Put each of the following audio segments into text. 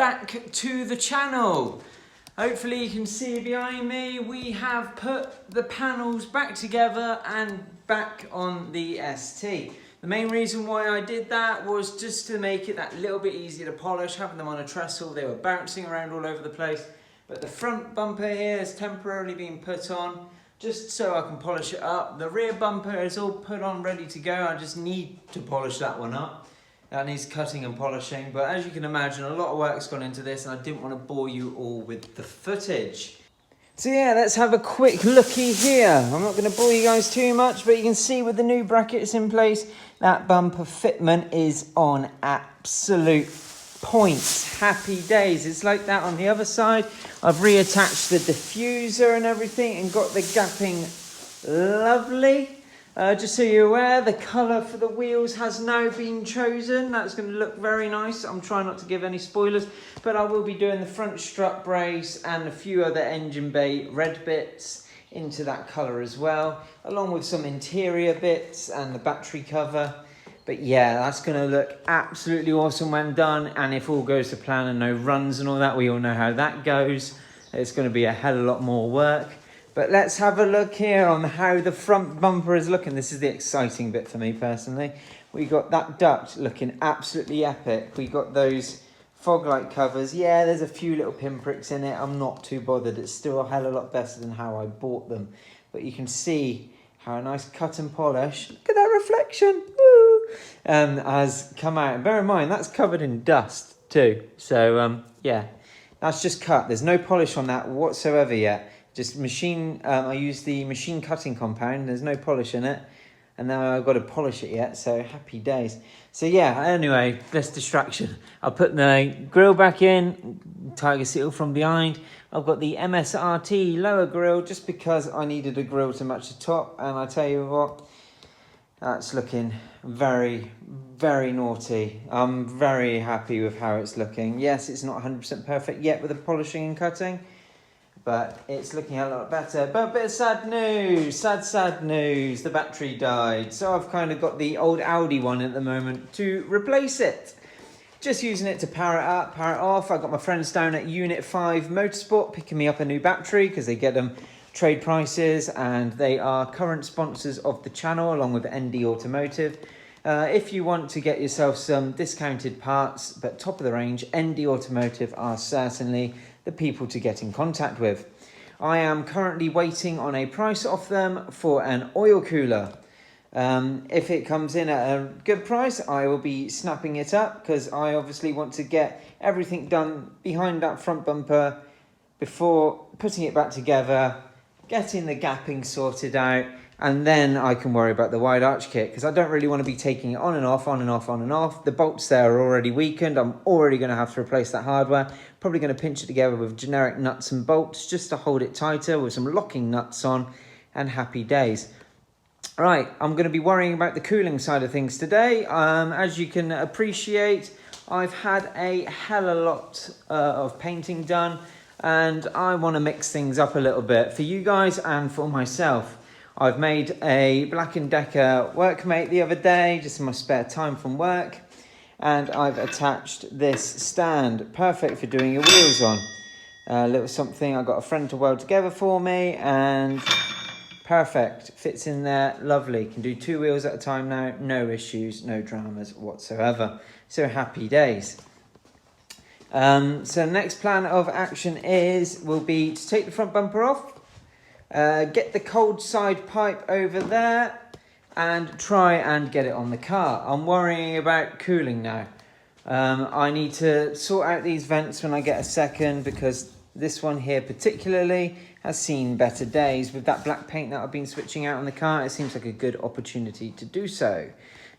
back to the channel. Hopefully you can see behind me, we have put the panels back together and back on the ST. The main reason why I did that was just to make it that little bit easier to polish. Having them on a trestle, they were bouncing around all over the place. But the front bumper here has temporarily been put on just so I can polish it up. The rear bumper is all put on, ready to go. I just need to polish that one up. That needs cutting and polishing, but as you can imagine, a lot of work's gone into this and I didn't want to bore you all with the footage. So yeah, let's have a quick looky here. I'm not going to bore you guys too much, but you can see with the new brackets in place, that bumper fitment is on absolute points. Happy days. It's like that on the other side. I've reattached the diffuser and everything and got the gapping lovely. Just so you're aware, the colour for the wheels has now been chosen. That's going to look very nice. I'm trying not to give any spoilers, but I will be doing the front strut brace and a few other engine bay red bits into that colour as well, along with some interior bits and the battery cover. But yeah, that's going to look absolutely awesome when done, and if all goes to plan and no runs and all that, we all know how that goes. It's going to be a hell of a lot more work. But let's have a look here on how the front bumper is looking. This is the exciting bit for me personally. We got that duct looking absolutely epic. We got those fog light covers. Yeah, there's a few little pinpricks in it. I'm not too bothered. It's still a hell of a lot better than how I bought them. But you can see how a nice cut and polish. Look at that reflection. Woo! Has come out. And bear in mind, that's covered in dust too. So yeah, that's just cut. There's no polish on that whatsoever yet. Just machine, I use the machine cutting compound. There's no polish in it. And now I've got to polish it yet, so happy days. So yeah, anyway, less distraction. I'll put the grille back in, tiger seal from behind. I've got the MSRT lower grille just because I needed a grille to match the top. And I tell you what, that's looking very, very naughty. I'm very happy with how it's looking. Yes, it's not 100% perfect yet with the polishing and cutting, but it's looking a lot better. But a bit of sad news, sad news. The battery died. So I've kind of got the old Audi one at the moment to replace it. Just using it to power it up, power it off. I got my friends down at Unit 5 Motorsport picking me up a new battery because they get them trade prices and they are current sponsors of the channel along with ND Automotive. If you want to get yourself some discounted parts, but top of the range, ND Automotive are certainly the people to get in contact with. I am currently waiting on a price off them for an oil cooler. If it comes in at a good price, I will be snapping it up because I obviously want to get everything done behind that front bumper before putting it back together, getting the gapping sorted out, and then I can worry about the wide arch kit because I don't really want to be taking it on and off, on and off, on and off. The bolts there are already weakened. I'm already going to have to replace that hardware. Probably going to pinch it together with generic nuts and bolts just to hold it tighter with some locking nuts on, and happy days. Right, I'm going to be worrying about the cooling side of things today. As you can appreciate, I've had a hell of a lot of painting done, and I want to mix things up a little bit for you guys and for myself. I've made a Black & Decker workmate the other day, just in my spare time from work. And I've attached this stand, perfect for doing your wheels on. A little something I got a friend to weld together for me, and perfect, fits in there, lovely. Can do 2 wheels at a time now, no issues, no dramas whatsoever. So happy days. So next plan of action will be to take the front bumper off, get the cold side pipe over there, and try and get it on the car. I'm worrying about cooling now. I need to sort out these vents when I get a second because this one here particularly has seen better days. With that black paint that I've been switching out on the car, it seems like a good opportunity to do so.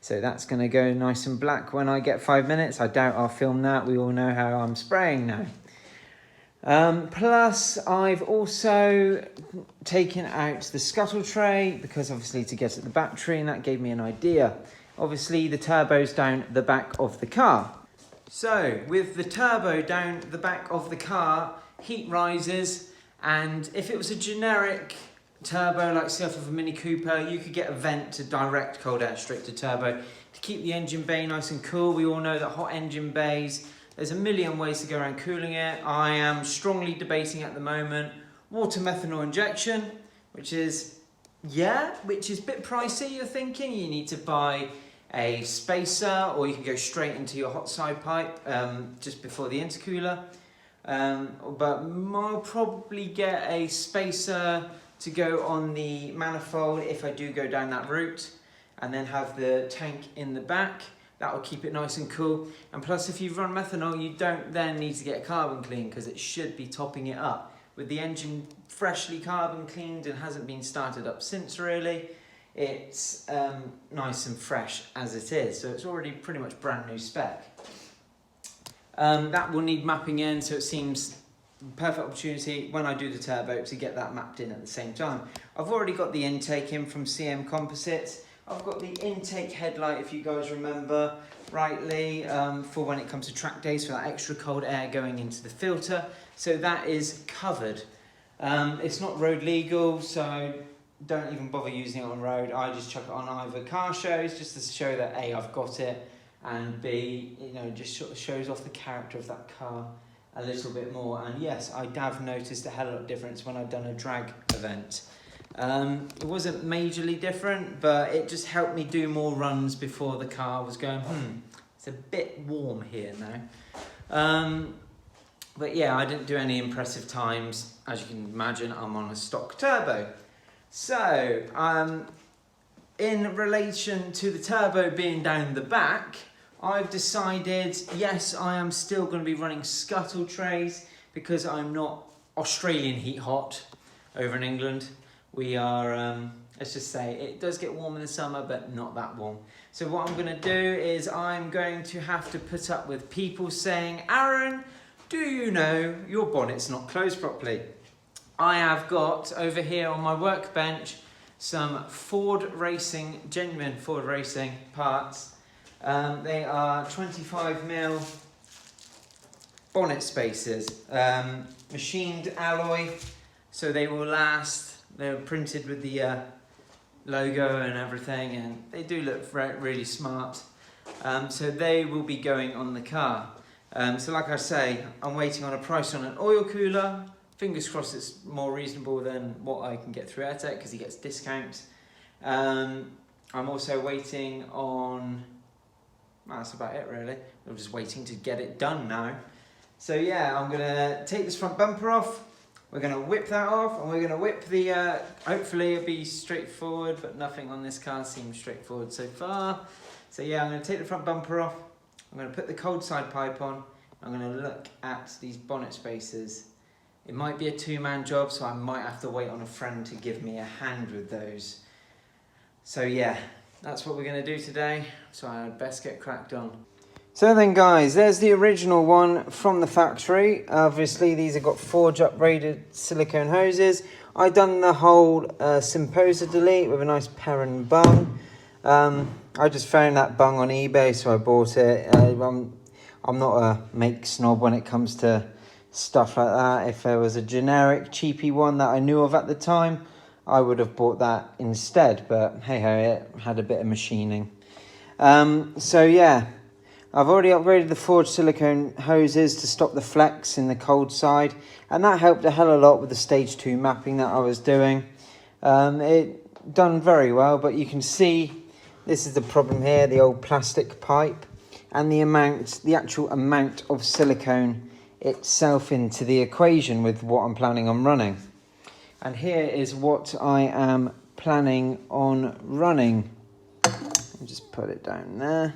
So that's going to go nice and black when I get 5 minutes. I doubt I'll film that. We all know how I'm spraying now. Plus, I've also taken out the scuttle tray because obviously to get at the battery, and that gave me an idea. Obviously, the turbo's down the back of the car. So, with the turbo down the back of the car, heat rises, and if it was a generic turbo like say off of a Mini Cooper, you could get a vent to direct cold air straight to turbo to keep the engine bay nice and cool. We all know that hot engine bays There's a million ways to go around cooling it. I am strongly debating at the moment water methanol injection, which is a bit pricey. You're thinking you need to buy a spacer, or you can go straight into your hot side pipe just before the intercooler. But I'll probably get a spacer to go on the manifold if I do go down that route, and then have the tank in the back. That will keep it nice and cool. And plus, if you run methanol, you don't then need to get carbon clean, because it should be topping it up. With the engine freshly carbon cleaned and hasn't been started up since really, it's nice and fresh as it is. So it's already pretty much brand new spec. That will need mapping in, so it seems perfect opportunity when I do the turbo to get that mapped in at the same time. I've already got the intake in from CM Composites. I've got the intake headlight, if you guys remember rightly, for when it comes to track days, for that extra cold air going into the filter. So that is covered. It's not road legal, so don't even bother using it on road. I just chuck it on either car shows, just to show that A, I've got it, and B, just sort of shows off the character of that car a little bit more. And yes, I have noticed a hell of a difference when I've done a drag event. It wasn't majorly different, but it just helped me do more runs before the car was going, it's a bit warm here now. But yeah, I didn't do any impressive times. As you can imagine, I'm on a stock turbo. So, in relation to the turbo being down the back, I've decided, yes, I am still going to be running scuttle trays, because I'm not Australian heat hot over in England. We are, let's just say, it does get warm in the summer, but not that warm. So what I'm going to do is I'm going to have to put up with people saying, Aaron, do you know your bonnet's not closed properly? I have got over here on my workbench some genuine Ford Racing parts. They are 25mm bonnet spacers, machined alloy, so they will last. They're printed with the logo and everything, and they do look really smart. So they will be going on the car. So like I say, I'm waiting on a price on an oil cooler. Fingers crossed it's more reasonable than what I can get through AirTech, because he gets discounts. I'm also waiting on, that's about it really. I'm just waiting to get it done now. So yeah, I'm gonna take this front bumper off. We're gonna whip that off, and we're gonna whip the, hopefully it'll be straightforward, but nothing on this car seems straightforward so far. So yeah, I'm gonna take the front bumper off. I'm going to put the cold side pipe on. I'm going to look at these bonnet spacers. It might be a two-man job, so I might have to wait on a friend to give me a hand with those. So yeah, that's what we're going to do today. So I'd best get cracked on. So then guys, there's the original one from the factory. Obviously these have got forge upgraded silicone hoses. I've done the whole Symposa delete with a nice Perrin bung. I just found that bung on eBay, so I bought it. I'm not a make snob when it comes to stuff like that. If there was a generic cheapy one that I knew of at the time, I would have bought that instead. But hey ho, it had a bit of machining. So yeah, I've already upgraded the forged silicone hoses to stop the flex in the cold side, and that helped a hell of a lot with the stage 2 mapping that I was doing. It done very well, but you can see this is the problem here, the old plastic pipe, and the actual amount of silicone itself into the equation with what I'm planning on running. And here is what I am planning on running. I'll just put it down there.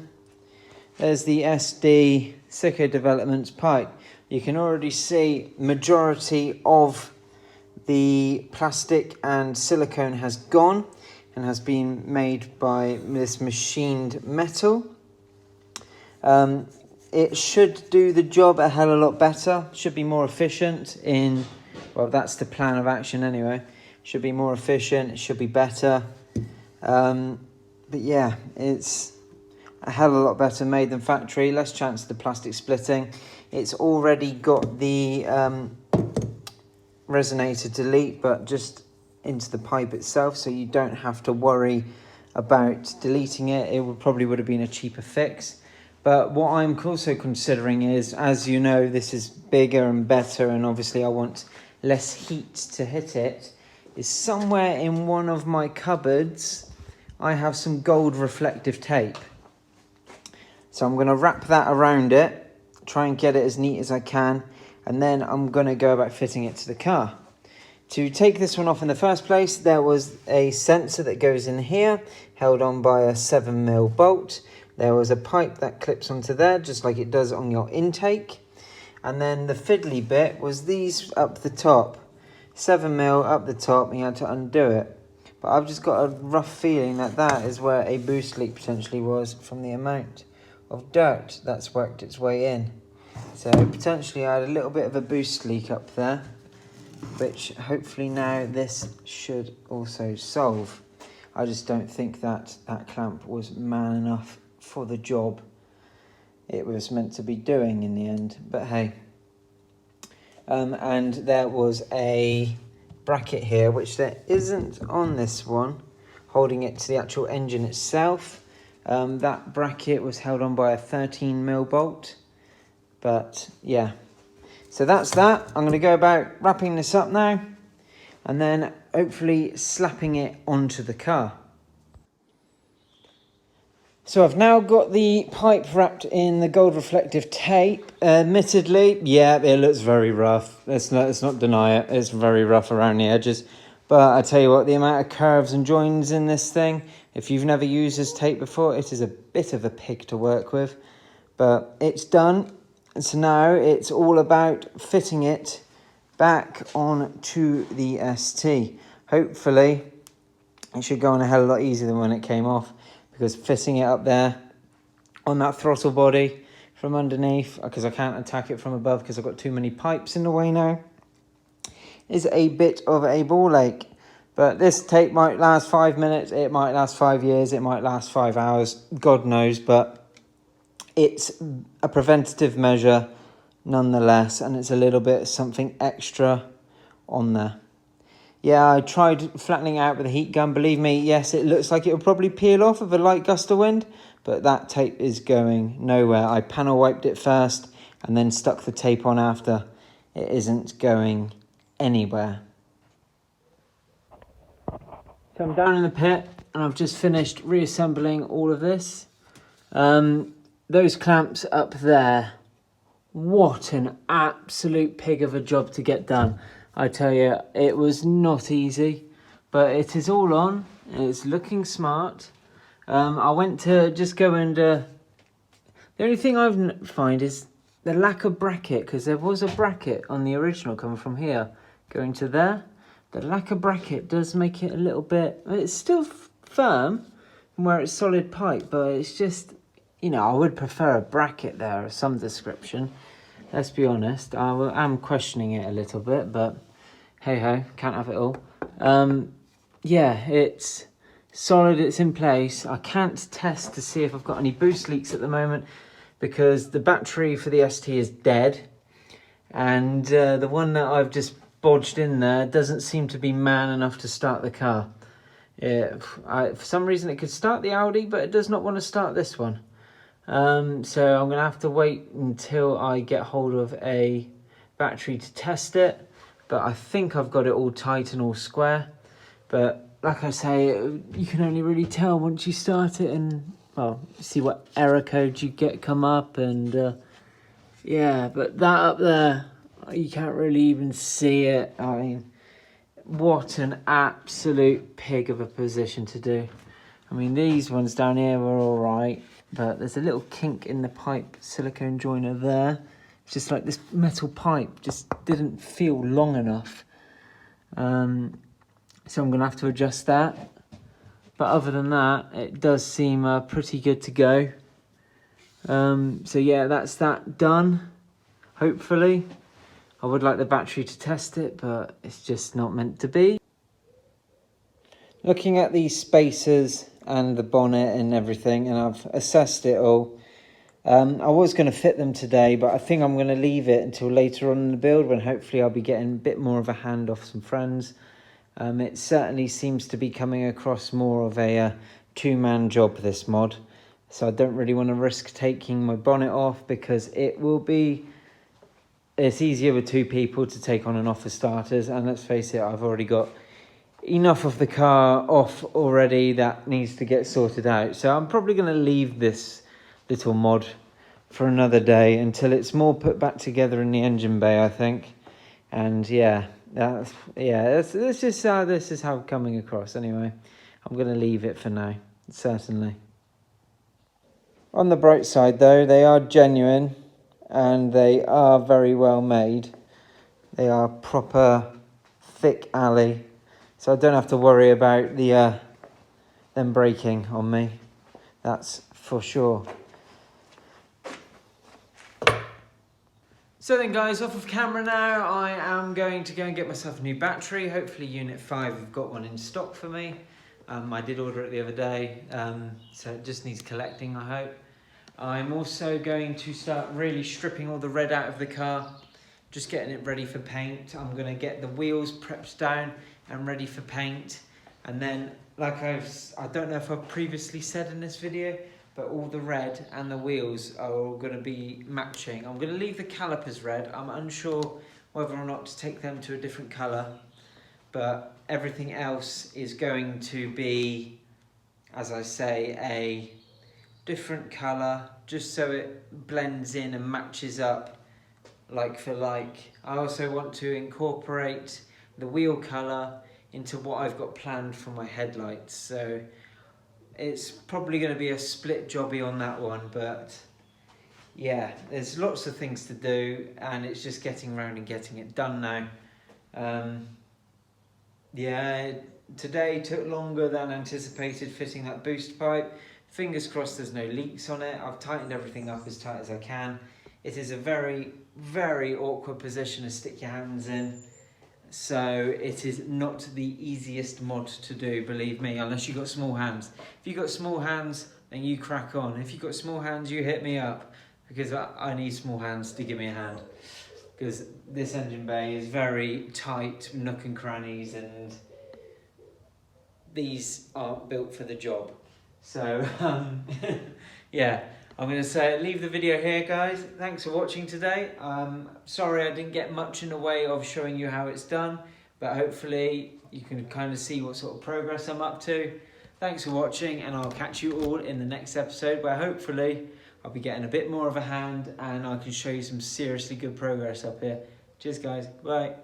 There's the ST180 Developments pipe. You can already see majority of the plastic and silicone has gone and has been made by this machined metal. It should do the job a hell of a lot better. Should be more efficient in, well, that's the plan of action anyway. Should be more efficient, it should be better. But yeah, it's a hell of a lot better made than factory. Less chance of the plastic splitting. It's already got the resonator delete, but just into the pipe itself, so you don't have to worry about deleting it. It probably would have been a cheaper fix. But what I'm also considering is, as you know, this is bigger and better, and obviously I want less heat to hit it, is somewhere in one of my cupboards I have some gold reflective tape. So I'm going to wrap that around it, try and get it as neat as I can, and then I'm going to go about fitting it to the car. To take this one off in the first place, there was a sensor that goes in here, held on by a 7mm bolt. There was a pipe that clips onto there, just like it does on your intake. And then the fiddly bit was these up the top. 7mm up the top, and you had to undo it. But I've just got a rough feeling that that is where a BooST leak potentially was from the amount of dirt that's worked its way in. So potentially I had a little bit of a BooST leak up there, which hopefully now this should also solve. I just don't think that that clamp was man enough for the job it was meant to be doing in the end, but hey. And there was a bracket here, which there isn't on this one, holding it to the actual engine itself. That bracket was held on by a 13mm bolt, but yeah. So that's that. I'm going to go about wrapping this up now, and then hopefully slapping it onto the car. So I've now got the pipe wrapped in the gold reflective tape. Admittedly, yeah, it looks very rough. Let's not deny it. It's very rough around the edges. But I tell you what, the amount of curves and joins in this thing, if you've never used this tape before, it is a bit of a pig to work with. But it's done. So now it's all about fitting it back onto the ST. Hopefully, it should go on a hell of a lot easier than when it came off, because fitting it up there on that throttle body from underneath, because I can't attack it from above because I've got too many pipes in the way now, is a bit of a ball ache. But this tape might last 5 minutes, it might last 5 years, it might last 5 hours, God knows, but it's a preventative measure nonetheless, and it's a little bit something extra on there. Yeah, I tried flattening out with a heat gun. Believe me, yes, it looks like it will probably peel off with a light gust of wind, but that tape is going nowhere. I panel wiped it first and then stuck the tape on after. It isn't going anywhere. So I'm down in the pit and I've just finished reassembling all of this. Those clamps up there, what an absolute pig of a job to get done. I tell you, it was not easy, but it is all on. It's looking smart. I went to just go and... the only thing I've find is the lack of bracket, because there was a bracket on the original coming from here, going to there. The lack of bracket does make it a little bit... It's still firm from where it's solid pipe, but it's just... You know, I would prefer a bracket there of some description. Let's be honest. I am questioning it a little bit, but... Hey-ho, can't have it all. Yeah, it's solid, it's in place. I can't test to see if I've got any BooST leaks at the moment, because the battery for the ST is dead. And the one that I've just bodged in there doesn't seem to be man enough to start the car. For some reason it could start the Audi, but it does not want to start this one. So I'm going to have to wait until I get hold of a battery to test it. But I think I've got it all tight and all square. But like I say, you can only really tell once you start it and, well, see what error code you get come up. And yeah, but that up there, you can't really even see it. I mean, what an absolute pig of a position to do. I mean, these ones down here were all right, but there's a little kink in the pipe silicone joiner there. It's just like this metal pipe just didn't feel long enough. So I'm going to have to adjust that. But other than that, it does seem pretty good to go. So yeah, that's that done, hopefully. I would like the battery to test it, but it's just not meant to be. Looking at these spacers and the bonnet and everything, and I've assessed it all. I was going to fit them today, but I think I'm going to leave it until later on in the build, when hopefully I'll be getting a bit more of a hand off some friends. It certainly seems to be coming across more of a two-man job, this mod. So I don't really want to risk taking my bonnet off, because it's easier with two people to take on and off the starters. And let's face it, I've already got enough of the car off already that needs to get sorted out. So I'm probably going to leave this little mod for another day until it's more put back together in the engine bay, I think. And this is how I'm coming across anyway. I'm going to leave it for now, certainly. On the bright side though, they are genuine and they are very well made. They are proper thick alley, so I don't have to worry about them breaking on me. That's for sure. So then guys, off of camera now, I am going to go and get myself a new battery. Hopefully Unit 5 have got one in stock for me. I did order it the other day, so it just needs collecting, I hope. I'm also going to start really stripping all the red out of the car, just getting it ready for paint. I'm going to get the wheels prepped down and ready for paint. And then, like I don't know if I've previously said in this video, but all the red and the wheels are all going to be matching. I'm going to leave the calipers red. I'm unsure whether or not to take them to a different colour, but everything else is going to be, as I say, a different colour, just so it blends in and matches up like for like. I also want to incorporate the wheel colour into what I've got planned for my headlights, so it's probably going to be a split jobby on that one, but yeah, there's lots of things to do and it's just getting around and getting it done now. Today took longer than anticipated fitting that boost pipe. Fingers crossed there's no leaks on it. I've tightened everything up as tight as I can. It is a very, very awkward position to stick your hands in. So it is not the easiest mod to do, believe me, unless you've got small hands. If you've got small hands, then you crack on. If you've got small hands, you hit me up, because I need small hands to give me a hand. Because this engine bay is very tight, nook and crannies, and these aren't built for the job. So, yeah, I'm going to say leave the video here, guys. Thanks for watching today. Sorry I didn't get much in the way of showing you how it's done, but hopefully you can kind of see what sort of progress I'm up to. Thanks for watching, and I'll catch you all in the next episode, where hopefully I'll be getting a bit more of a hand and I can show you some seriously good progress up here. Cheers, guys. Bye.